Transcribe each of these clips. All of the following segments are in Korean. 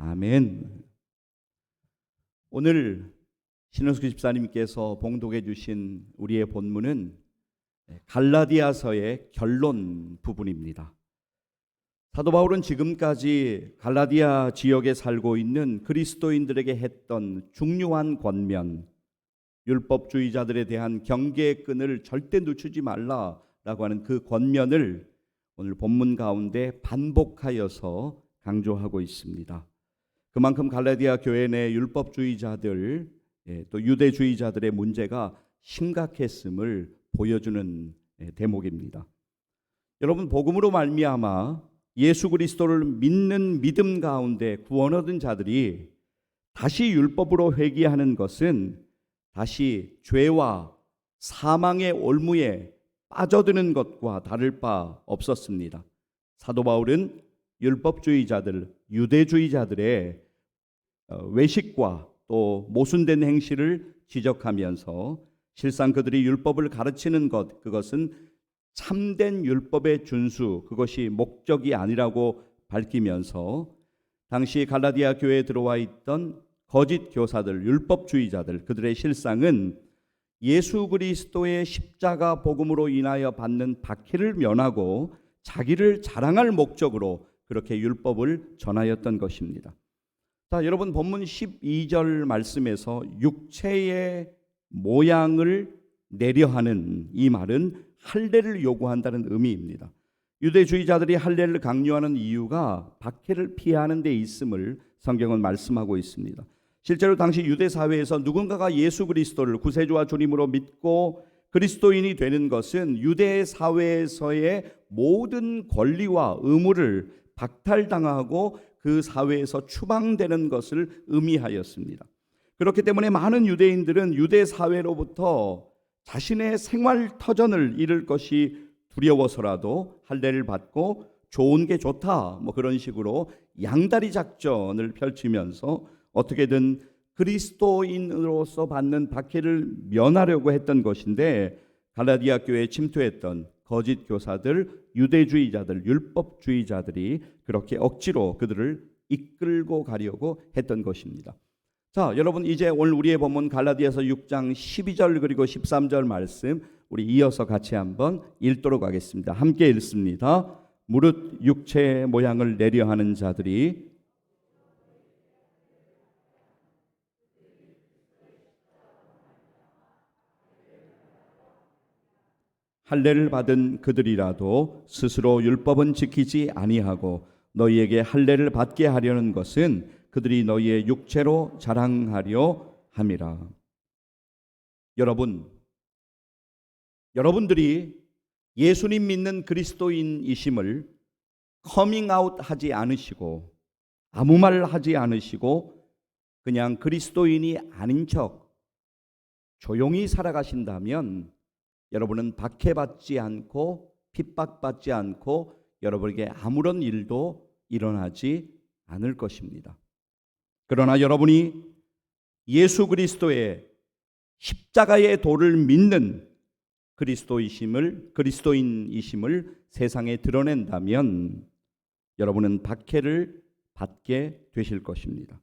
아멘. 오늘 신은숙 집사님께서 봉독해 주신 우리의 본문은 갈라디아서의 결론 부분입니다. 사도 바울은 지금까지 갈라디아 지역에 살고 있는 그리스도인들에게 했던 중요한 권면, 율법주의자들에 대한 경계의 끈을 절대 늦추지 말라라고 하는 그 권면을 오늘 본문 가운데 반복하여서 강조하고 있습니다. 그만큼 갈라디아 교회 내 율법주의자들, 또 유대주의자들의 문제가 심각했음을 보여주는 대목입니다. 여러분, 복음으로 말미암아 예수 그리스도를 믿는 믿음 가운데 구원 얻은 자들이 다시 율법으로 회개하는 것은 다시 죄와 사망의 올무에 빠져드는 것과 다를 바 없었습니다. 사도 바울은 율법주의자들, 유대주의자들의 외식과 또 모순된 행실을 지적하면서 실상 그들이 율법을 가르치는 것, 그것은 참된 율법의 준수, 그것이 목적이 아니라고 밝히면서 당시 갈라디아 교회에 들어와 있던 거짓 교사들, 율법주의자들, 그들의 실상은 예수 그리스도의 십자가 복음으로 인하여 받는 박해를 면하고 자기를 자랑할 목적으로 그렇게 율법을 전하였던 것입니다. 자, 여러분, 본문 12절 말씀에서 육체의 모양을 내려하는 이 말은 할례를 요구한다는 의미입니다. 유대주의자들이 할례를 강요하는 이유가 박해를 피하는 데 있음을 성경은 말씀하고 있습니다. 실제로 당시 유대 사회에서 누군가가 예수 그리스도를 구세주와 주님으로 믿고 그리스도인이 되는 것은 유대 사회에서의 모든 권리와 의무를 박탈당하고 그 사회에서 추방되는 것을 의미하였습니다. 그렇기 때문에 많은 유대인들은 유대 사회로부터 자신의 생활 터전을 잃을 것이 두려워서라도 할례를 받고 좋은 게 좋다, 그런 식으로 양다리 작전을 펼치면서 어떻게든 그리스도인으로서 받는 박해를 면하려고 했던 것인데, 갈라디아 교회에 침투했던 거짓 교사들, 유대주의자들, 율법주의자들이 그렇게 억지로 그들을 이끌고 가려고 했던 것입니다. 자, 여러분, 이제 오늘 우리의 본문 갈라디아서 6장 12절 그리고 13절 말씀 우리 이어서 같이 한번 읽도록 하겠습니다. 함께 읽습니다. 무릇 육체의 모양을 내려하는 자들이 할례를 받은 그들이라도 스스로 율법은 지키지 아니하고 너희에게 할례를 받게 하려는 것은 그들이 너희의 육체로 자랑하려 함이라. 여러분들이 예수님 믿는 그리스도인이심을 커밍아웃 하지 않으시고 아무 말 하지 않으시고 그냥 그리스도인이 아닌 척 조용히 살아가신다면 여러분은 박해받지 않고 핍박받지 않고 여러분에게 아무런 일도 일어나지 않을 것입니다. 그러나 여러분이 예수 그리스도의 십자가의 도를 믿는 그리스도인이심을 세상에 드러낸다면 여러분은 박해를 받게 되실 것입니다.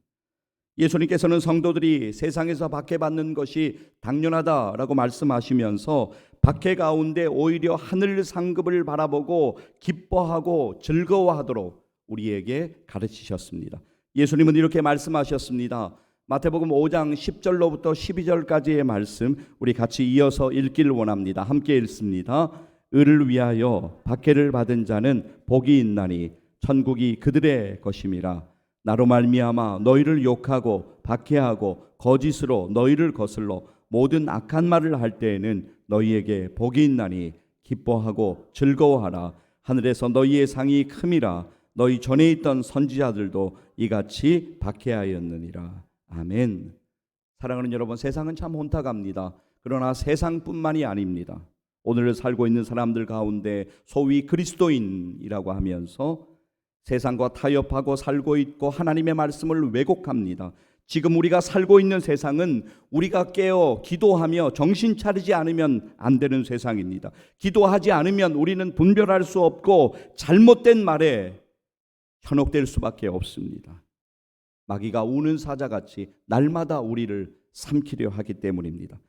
예수님께서는 성도들이 세상에서 박해받는 것이 당연하다라고 말씀하시면서 박해 가운데 오히려 하늘 상급을 바라보고 기뻐하고 즐거워하도록 우리에게 가르치셨습니다. 예수님은 이렇게 말씀하셨습니다. 마태복음 5장 10절로부터 12절까지의 말씀 우리 같이 이어서 읽기를 원합니다. 함께 읽습니다. 의를 위하여 박해를 받은 자는 복이 있나니 천국이 그들의 것임이라. 나로 말미암아 너희를 욕하고 박해하고 거짓으로 너희를 거슬러 모든 악한 말을 할 때에는 너희에게 복이 있나니 기뻐하고 즐거워하라. 하늘에서 너희의 상이 큼이라. 너희 전에 있던 선지자들도 이같이 박해하였느니라. 아멘. 사랑하는 여러분, 세상은 참 혼탁합니다. 그러나 세상뿐만이 아닙니다. 오늘 살고 있는 사람들 가운데 소위 그리스도인이라고 하면서 세상과 타협하고 살고 있고 하나님의 말씀을 왜곡합니다. 지금 우리가 살고 있는 세상은 우리가 깨어 기도하며 정신 차리지 않으면 안 되는 세상입니다. 기도하지 않으면 우리는 분별할 수 없고 잘못된 말에 현혹될 수밖에 없습니다. 마귀가 우는 사자같이 날마다 우리를 삼키려 하기 때문입니다.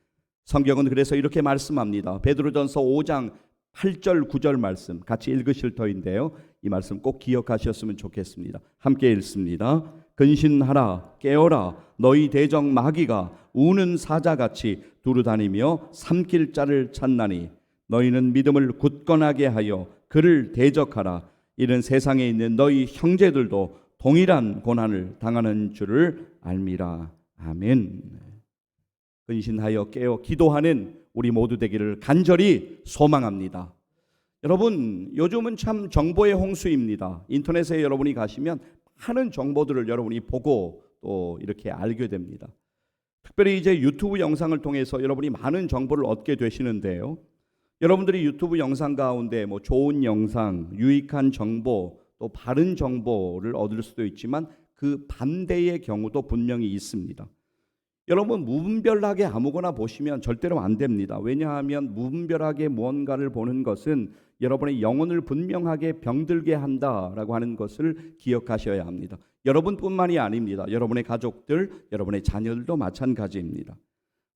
성경은 그래서 이렇게 말씀합니다. 베드로전서 5장 8절 9절 말씀 같이 읽으실 터인데요, 이 말씀 꼭 기억하셨으면 좋겠습니다. 함께 읽습니다. 근신하라, 깨어라. 너희 대적 마귀가 우는 사자같이 두루다니며 삼킬 자를 찾나니 너희는 믿음을 굳건하게 하여 그를 대적하라. 이는 세상에 있는 너희 형제들도 동일한 고난을 당하는 줄을 알미라. 아멘. 근신하여 깨어 기도하는 우리 모두 되기를 간절히 소망합니다. 여러분, 요즘은 참 정보의 홍수입니다. 인터넷에 여러분이 가시면 많은 정보들을 여러분이 보고 또 이렇게 알게 됩니다. 특별히 이제 유튜브 영상을 통해서 여러분이 많은 정보를 얻게 되시는데요, 여러분들이 유튜브 영상 가운데 뭐 좋은 영상, 유익한 정보, 또 바른 정보를 얻을 수도 있지만 그 반대의 경우도 분명히 있습니다. 여러분, 무분별하게 아무거나 보시면 절대로 안 됩니다. 왜냐하면 무분별하게 무언가를 보는 것은 여러분의 영혼을 분명하게 병들게 한다라고 하는 것을 기억하셔야 합니다. 여러분뿐만이 아닙니다. 여러분의 가족들, 여러분의 자녀들도 마찬가지입니다.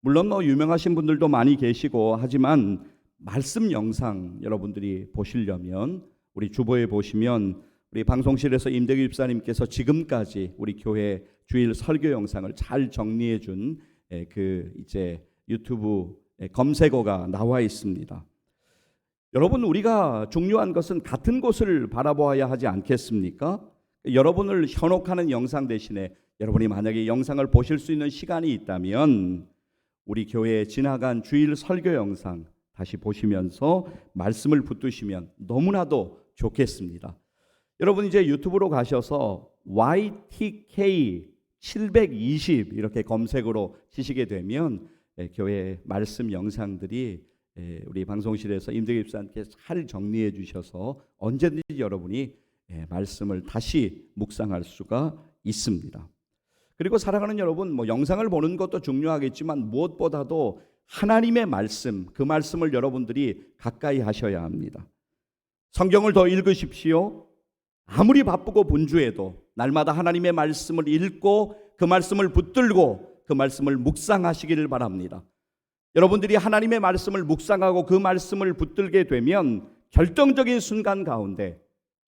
물론 유명하신 분들도 많이 계시고 하지만 말씀 영상 여러분들이 보시려면 우리 주보에 보시면 우리 방송실에서 임대규 집사님께서 지금까지 우리 교회 주일 설교 영상을 잘 정리해 준 그 이제 유튜브 검색어가 나와 있습니다. 여러분, 우리가 중요한 것은 같은 곳을 바라보아야 하지 않겠습니까? 여러분을 현혹하는 영상 대신에 여러분이 만약에 영상을 보실 수 있는 시간이 있다면 우리 교회에 지나간 주일 설교 영상 다시 보시면서 말씀을 붙드시면 너무나도 좋겠습니다. 여러분, 이제 유튜브로 가셔서 YTK 720 이렇게 검색으로 치시게 되면 교회 말씀 영상들이 우리 방송실에서 임대규 집사님께서 잘 정리해 주셔서 언제든지 여러분이 말씀을 다시 묵상할 수가 있습니다. 그리고 사랑하는 여러분, 영상을 보는 것도 중요하겠지만 무엇보다도 하나님의 말씀, 그 말씀을 여러분들이 가까이 하셔야 합니다. 성경을 더 읽으십시오. 아무리 바쁘고 분주해도 날마다 하나님의 말씀을 읽고 그 말씀을 붙들고 그 말씀을 묵상하시기를 바랍니다. 여러분들이 하나님의 말씀을 묵상하고 그 말씀을 붙들게 되면 결정적인 순간 가운데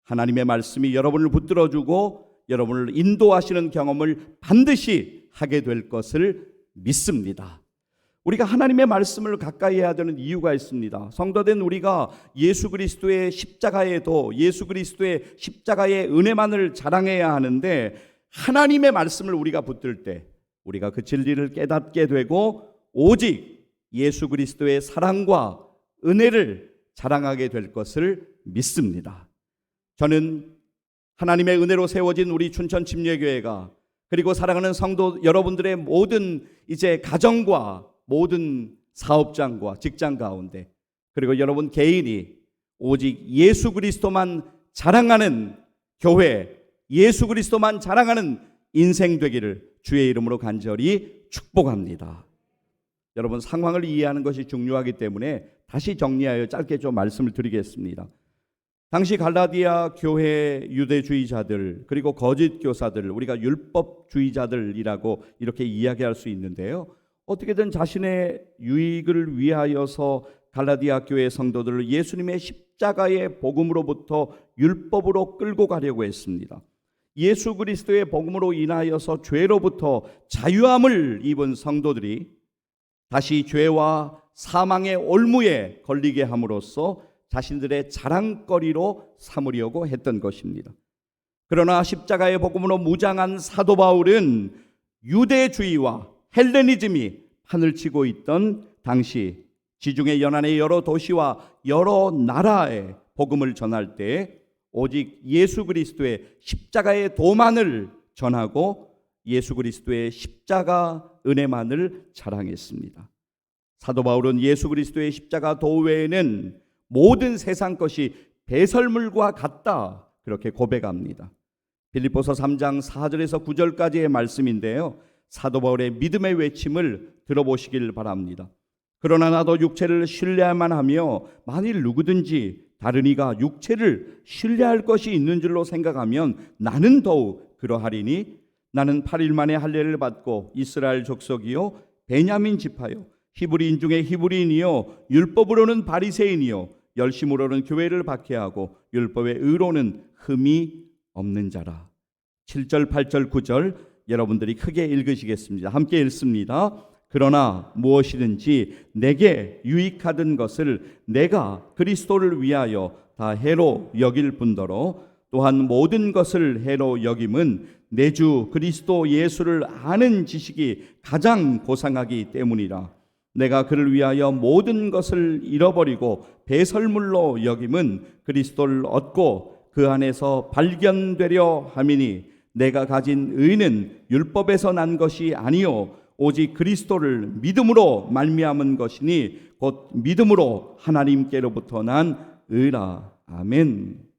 하나님의 말씀이 여러분을 붙들어주고 여러분을 인도하시는 경험을 반드시 하게 될 것을 믿습니다. 우리가 하나님의 말씀을 가까이 해야 되는 이유가 있습니다. 성도된 우리가 예수 그리스도의 십자가의 도, 예수 그리스도의 십자가의 은혜만을 자랑해야 하는데 하나님의 말씀을 우리가 붙들 때 우리가 그 진리를 깨닫게 되고 오직 예수 그리스도의 사랑과 은혜를 자랑하게 될 것을 믿습니다. 저는 하나님의 은혜로 세워진 우리 춘천 침례교회가 그리고 사랑하는 성도 여러분들의 모든 이제 가정과 모든 사업장과 직장 가운데 그리고 여러분 개인이 오직 예수 그리스도만 자랑하는 교회, 예수 그리스도만 자랑하는 인생 되기를 주의 이름으로 간절히 축복합니다. 여러분, 상황을 이해하는 것이 중요하기 때문에 다시 정리하여 짧게 좀 말씀을 드리겠습니다. 당시 갈라디아 교회 유대주의자들 그리고 거짓 교사들, 우리가 율법주의자들이라고 이렇게 이야기할 수 있는데요, 어떻게든 자신의 유익을 위하여서 갈라디아 교회 성도들을 예수님의 십자가의 복음으로부터 율법으로 끌고 가려고 했습니다. 예수 그리스도의 복음으로 인하여서 죄로부터 자유함을 입은 성도들이 다시 죄와 사망의 올무에 걸리게 함으로써 자신들의 자랑거리로 삼으려고 했던 것입니다. 그러나 십자가의 복음으로 무장한 사도 바울은 유대주의와 헬레니즘이 판을 치고 있던 당시 지중해 연안의 여러 도시와 여러 나라에 복음을 전할 때 오직 예수 그리스도의 십자가의 도만을 전하고 예수 그리스도의 십자가 은혜만을 자랑했습니다. 사도 바울은 예수 그리스도의 십자가 도 외에는 모든 세상 것이 배설물과 같다 그렇게 고백합니다. 빌립보서 3장 4절에서 9절까지의 말씀인데요, 사도 바울의 믿음의 외침을 들어보시길 바랍니다. 그러나 나도 육체를 신뢰할만 하며 만일 누구든지 다른 이가 육체를 신뢰할 것이 있는 줄로 생각하면 나는 더욱 그러하리니 나는 8일 만에 할례를 받고 이스라엘 족속이요 베냐민 지파요 히브리인 중에 히브리인이요 율법으로는 바리새인이요 열심으로는 교회를 박해하고 율법의 의로는 흠이 없는 자라. 7절, 8절, 9절 여러분들이 크게 읽으시겠습니다. 함께 읽습니다. 그러나 무엇이든지 내게 유익하던 것을 내가 그리스도를 위하여 다 해로 여길 뿐더러 또한 모든 것을 해로 여김은 내 주 그리스도 예수를 아는 지식이 가장 고상하기 때문이라. 내가 그를 위하여 모든 것을 잃어버리고 배설물로 여김은 그리스도를 얻고 그 안에서 발견되려 함이니 내가 가진 의는 율법에서 난 것이 아니요 오직 그리스도를 믿음으로 말미암은 것이니 곧 믿음으로 하나님께로부터 난 의라. 아멘.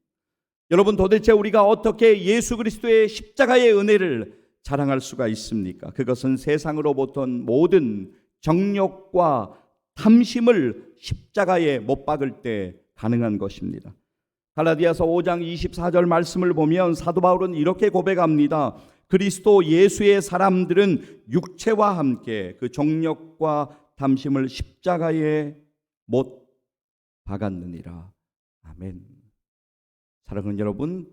여러분, 도대체 우리가 어떻게 예수 그리스도의 십자가의 은혜를 자랑할 수가 있습니까? 그것은 세상으로부터 모든 정욕과 탐심을 십자가에 못 박을 때 가능한 것입니다. 갈라디아서 5장 24절 말씀을 보면 사도 바울은 이렇게 고백합니다. 그리스도 예수의 사람들은 육체와 함께 그 정욕과 탐심을 십자가에 못 박았느니라. 아멘. 사랑하는 여러분,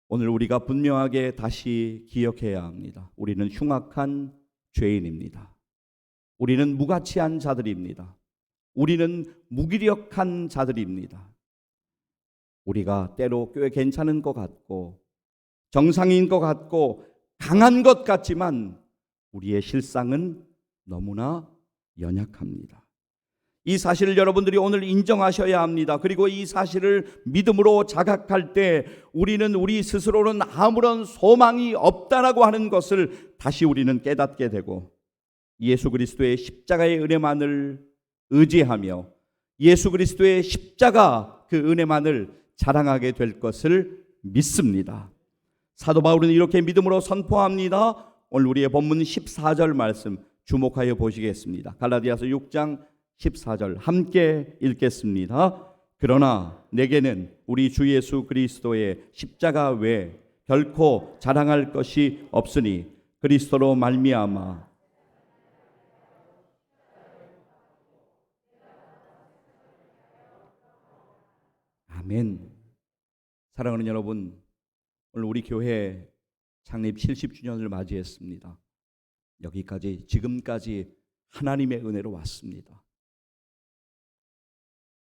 오늘 우리가 분명하게 다시 기억해야 합니다. 우리는 흉악한 죄인입니다. 우리는 무가치한 자들입니다. 우리는 무기력한 자들입니다. 우리가 때로 꽤 괜찮은 것 같고 정상인 것 같고 강한 것 같지만 우리의 실상은 너무나 연약합니다. 이 사실을 여러분들이 오늘 인정하셔야 합니다. 그리고 이 사실을 믿음으로 자각할 때 우리는 우리 스스로는 아무런 소망이 없다라고 하는 것을 다시 우리는 깨닫게 되고 예수 그리스도의 십자가의 은혜만을 의지하며 예수 그리스도의 십자가 그 은혜만을 자랑하게 될 것을 믿습니다. 사도 바울은 이렇게 믿음으로 선포합니다. 오늘 우리의 본문 14절 말씀 주목하여 보시겠습니다. 갈라디아서 6장 14절 함께 읽겠습니다. 그러나 내게는 우리 주 예수 그리스도의 십자가 외에 결코 자랑할 것이 없으니 그리스도로 말미암아 아멘. 사랑하는 여러분, 오늘 우리 교회 창립 70주년을 맞이했습니다. 여기까지 지금까지 하나님의 은혜로 왔습니다.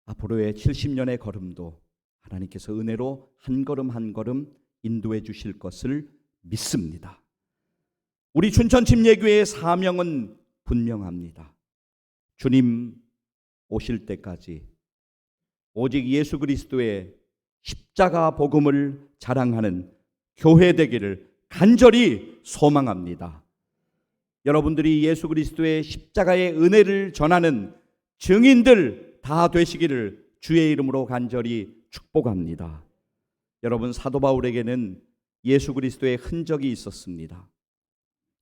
앞으로의 70년의 걸음도 하나님께서 은혜로 한 걸음 한 걸음 인도해 주실 것을 믿습니다. 우리 춘천침례교회의 사명은 분명합니다. 주님 오실 때까지 오직 예수 그리스도의 십자가 복음을 자랑하는 교회 되기를 간절히 소망합니다. 여러분들이 예수 그리스도의 십자가의 은혜를 전하는 증인들 다 되시기를 주의 이름으로 간절히 축복합니다. 여러분, 사도 바울에게는 예수 그리스도의 흔적이 있었습니다.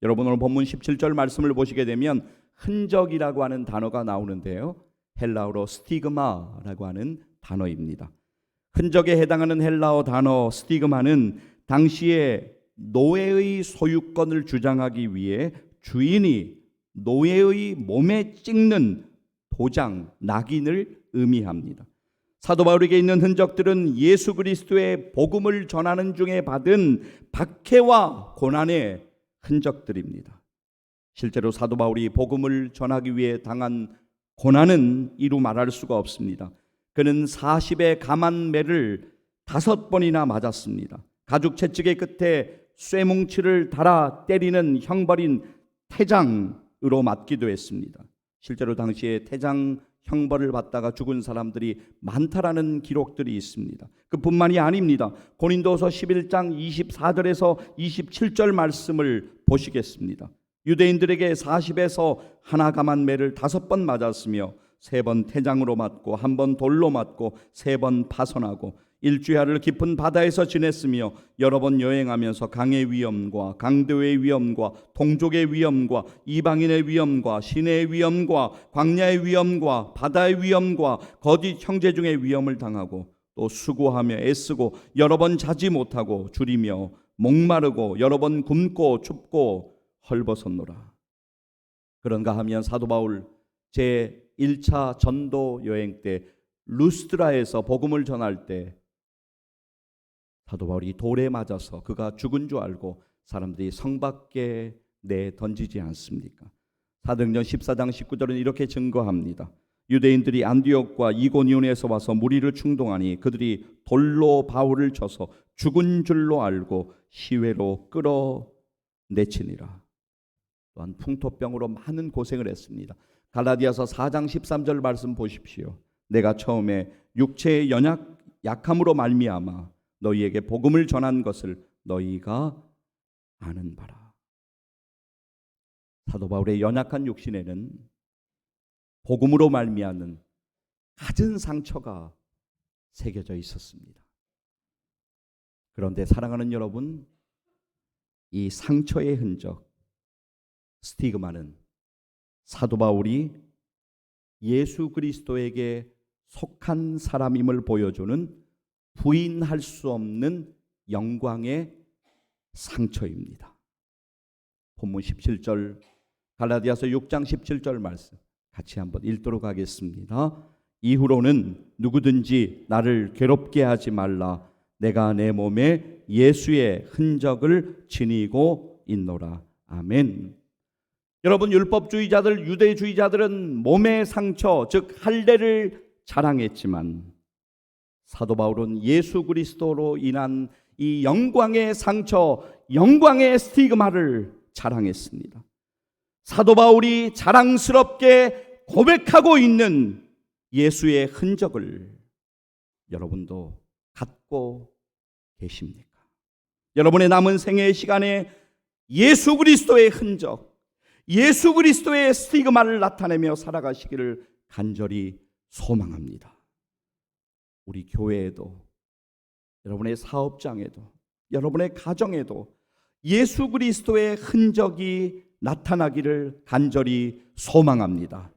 여러분, 오늘 본문 17절 말씀을 보시게 되면 흔적이라고 하는 단어가 나오는데요, 헬라어로 스티그마라고 하는 단어입니다. 흔적에 해당하는 헬라어 단어 스티그마는 당시에 노예의 소유권을 주장하기 위해 주인이 노예의 몸에 찍는 도장, 낙인을 의미합니다. 사도 바울에게 있는 흔적들은 예수 그리스도의 복음을 전하는 중에 받은 박해와 고난의 흔적들입니다. 실제로 사도 바울이 복음을 전하기 위해 당한 고난은 이루 말할 수가 없습니다. 그는 40의 감한 매를 5번이나 맞았습니다. 가죽 채찍의 끝에 쇠뭉치를 달아 때리는 형벌인 태장으로 맞기도 했습니다. 실제로 당시에 태장 형벌을 받다가 죽은 사람들이 많다라는 기록들이 있습니다. 그뿐만이 아닙니다. 고린도서 11장 24절에서 27절 말씀을 보시겠습니다. 유대인들에게 40에서 하나 감한 매를 5번 맞았으며 3번 태장으로 맞고 1번 돌로 맞고 3번 파손하고 일주야를 깊은 바다에서 지냈으며 여러 번 여행하면서 강의 위험과 강도의 위험과 동족의 위험과 이방인의 위험과 시내의 위험과 광야의 위험과 바다의 위험과 거짓 형제 중의 위험을 당하고 또 수고하며 애쓰고 여러 번 자지 못하고 줄이며 목마르고 여러 번 굶고 춥고 헐벗었노라. 그런가 하면 사도 바울 제 1차 전도 여행 때 루스드라에서 복음을 전할 때 사도 바울이 돌에 맞아서 그가 죽은 줄 알고 사람들이 성 밖에 내던지지 않습니까? 사도행전 14장 19절은 이렇게 증거합니다. 유대인들이 안디옥과 이고니온에서 와서 무리를 충동하니 그들이 돌로 바울을 쳐서 죽은 줄로 알고 시외로 끌어내치니라. 또한 풍토병으로 많은 고생을 했습니다. 갈라디아서 4장 13절 말씀 보십시오. 내가 처음에 육체의 약함으로 말미암아 너희에게 복음을 전한 것을 너희가 아는 바라. 사도 바울의 연약한 육신에는 복음으로 말미암는 갖은 상처가 새겨져 있었습니다. 그런데 사랑하는 여러분, 이 상처의 흔적, 스티그마는 사도 바울이 예수 그리스도에게 속한 사람임을 보여주는 부인할 수 없는 영광의 상처입니다. 본문 17절, 갈라디아서 6장 17절 말씀 같이 한번 읽도록 하겠습니다. 이후로는 누구든지 나를 괴롭게 하지 말라. 내가 내 몸에 예수의 흔적을 지니고 있노라. 아멘. 여러분, 율법주의자들, 유대주의자들은 몸의 상처, 즉 할례를 자랑했지만 사도 바울은 예수 그리스도로 인한 이 영광의 상처, 영광의 스티그마를 자랑했습니다. 사도 바울이 자랑스럽게 고백하고 있는 예수의 흔적을 여러분도 갖고 계십니까? 여러분의 남은 생애의 시간에 예수 그리스도의 흔적, 예수 그리스도의 스티그마를 나타내며 살아가시기를 간절히 소망합니다. 우리 교회에도, 여러분의 사업장에도, 여러분의 가정에도 예수 그리스도의 흔적이 나타나기를 간절히 소망합니다.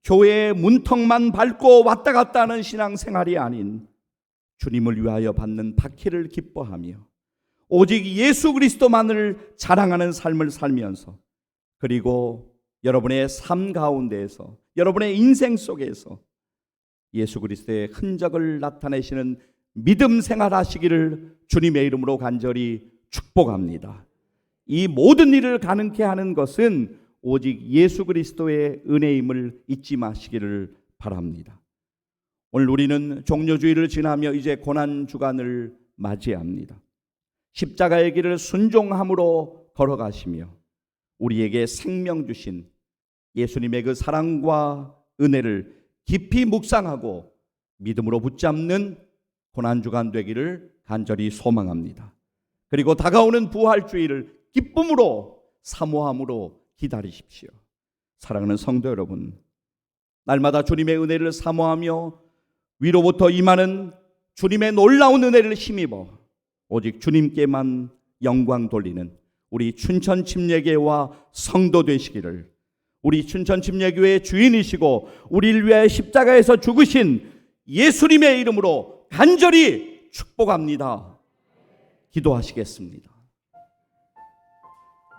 교회의 문턱만 밟고 왔다 갔다 하는 신앙생활이 아닌 주님을 위하여 받는 박해를 기뻐하며 오직 예수 그리스도만을 자랑하는 삶을 살면서, 그리고 여러분의 삶 가운데에서, 여러분의 인생 속에서 예수 그리스도의 흔적을 나타내시는 믿음 생활하시기를 주님의 이름으로 간절히 축복합니다. 이 모든 일을 가능케 하는 것은 오직 예수 그리스도의 은혜임을 잊지 마시기를 바랍니다. 오늘 우리는 종료주일을 지나며 이제 고난주간을 맞이합니다. 십자가의 길을 순종함으로 걸어가시며 우리에게 생명 주신 예수님의 그 사랑과 은혜를 깊이 묵상하고 믿음으로 붙잡는 고난주간 되기를 간절히 소망합니다. 그리고 다가오는 부활주일을 기쁨으로, 사모함으로 기다리십시오. 사랑하는 성도 여러분, 날마다 주님의 은혜를 사모하며 위로부터 임하는 주님의 놀라운 은혜를 힘입어 오직 주님께만 영광 돌리는 우리 춘천 침례교회와 성도 되시기를, 우리 춘천 침례교회의 주인이시고 우리를 위해 십자가에서 죽으신 예수님의 이름으로 간절히 축복합니다. 기도하시겠습니다.